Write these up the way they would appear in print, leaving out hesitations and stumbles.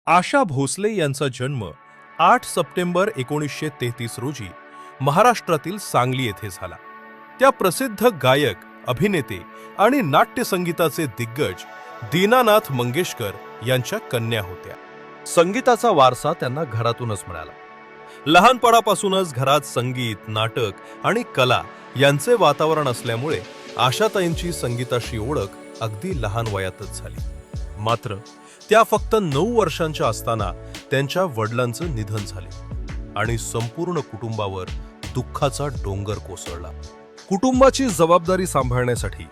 आशा भोसले यांचा जन्म 8 सप्टेंबर 1933 रोजी महाराष्ट्रातील सांगली येथे झाला. त्या प्रसिद्ध गायक, अभिनेते आणि नाट्यसंगीताचे दिग्गज दीनानाथ मंगेशकर यांच्या कन्या होत्या. संगीताचा वारसा त्यांना घरातूनच मिळाला. लहानपणापासूनच घरात संगीत, नाटक आणि कला यांचे वातावरण असल्यामुळे आशाताईंची संगीताशी ओळख अगदी लहान वयातच झाली. मात्र त्या फक्त 9 वर्षांच्या असताना त्यांच्या वडिलांचं निधन झाले आणि संपूर्ण कुटुंबावर दुःखाचा डोंगर कोसळला. कुटुंबाची जबाबदारी सांभाळण्यासाठी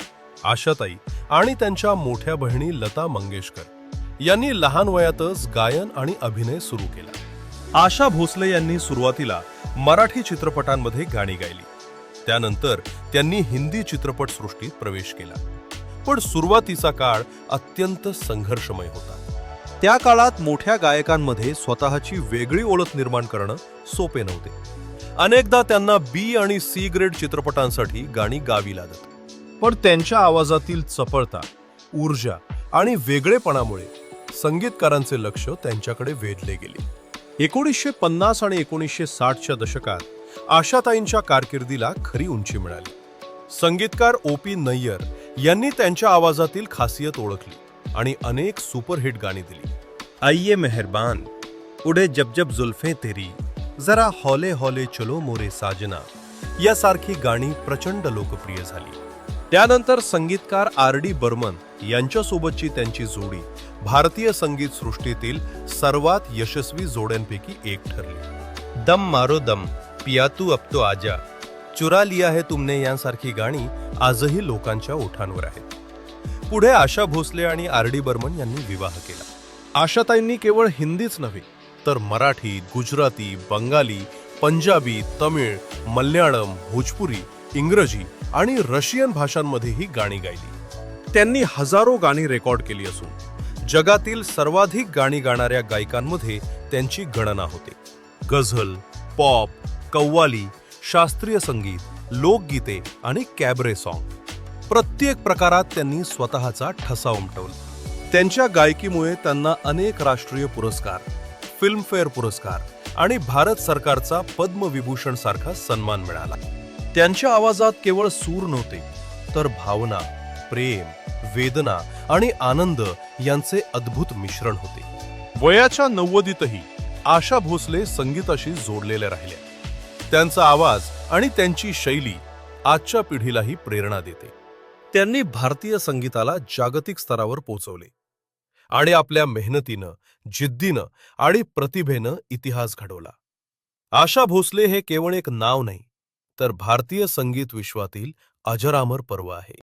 आशाताई आणि त्यांच्या मोठ्या बहिणी लता मंगेशकर यांनी लहान वयातच गायन आणि अभिनय सुरू केला. आशा भोसले यांनी सुरुवातीला मराठी चित्रपटांमध्ये गाणी गायली. त्यानंतर त्यांनी हिंदी चित्रपटसृष्टीत प्रवेश केला. पण सुरुवातीचा काळ अत्यंत संघर्षमय होता. त्या काळात मोठ्या गायकांमध्ये स्वतःची वेगळी ओळख निर्माण करणं सोपे नव्हते. अनेकदा त्यांना बी आणि सी ग्रेड चित्रपटांसाठी गाणी गावी लागत. पण त्यांच्या आवाजातील चपळता, ऊर्जा आणि वेगळेपणामुळे संगीतकारांचे लक्ष त्यांच्याकडे वेधले गेले. 1950 आणि 1960च्या दशकात आशाताईंच्या कारकिर्दीला खरी उंची मिळाली. संगीतकार ओ.पी. नय्यर यांनी त्यांच्या आवाजातील खासियत ओळखली आणि अनेक सुपरहिट गाणी दिली. आइये मेहरबान, उडे जब जब जुल्फे तेरी, जरा हौले हौले चलो मोरे साजना यासारखी गाणी प्रचंड लोकप्रिय झाली. त्यानंतर संगीतकार आर.डी. बर्मन यांच्यासोबतची त्यांची जोडी भारतीय संगीत सृष्टीतील सर्वात यशस्वी जोड्यांपैकी एक ठरली. दम मारो दम, पिया तू अब तो आजा, चुरा लिया है तुमने यांसारखी गाणी आजही लोकांच्या ओठांवर आहेत. पुढे आशा भोसले आणि आर.डी. बर्मन यांनी विवाह केला. आशाताईंनी केवळ हिंदीच नव्हे तर मराठी, गुजराती, बंगाली, पंजाबी, तमिळ, मल्याळम, भोजपुरी, इंग्रजी आणि रशियन भाषांमध्येही गाणी गायली. त्यांनी हजारो गाणी रेकॉर्ड केली असून जगातील सर्वाधिक गाणी गाणाऱ्या गायकांमध्ये त्यांची गणना होते. गझल, पॉप, कव्वाली, शास्त्रीय संगीत, लोकगीते आणि कॅबरे सॉन्ग प्रत्येक प्रकारात त्यांनी स्वतःचा ठसा उमटवला. त्यांच्या गायकीमुळे त्यांना अनेक राष्ट्रीय पुरस्कार, फिल्मफेअर पुरस्कार आणि भारत सरकारचा पद्मविभूषण सारखा सन्मान मिळाला. त्यांच्या आवाजात केवळ सूर नव्हते तर भावना, प्रेम, वेदना आणि आनंद यांचे अद्भुत मिश्रण होते. वयाच्या 90तही आशा भोसले संगीताशी जोडलेल्या राहिल्या. त्यांचा आवाज आणि त्यांची शैली आजच्या पिढीलाही प्रेरणा देते. त्यांनी भारतीय संगीताला जागतिक स्तरावर पोहोचवले आणि आपल्या मेहनतीनं, जिद्दीनं आणि प्रतिभेनं इतिहास घडवला. आशा भोसले हे केवळ एक नाव नाही तर भारतीय संगीत विश्वातील अजरामर पर्व आहे.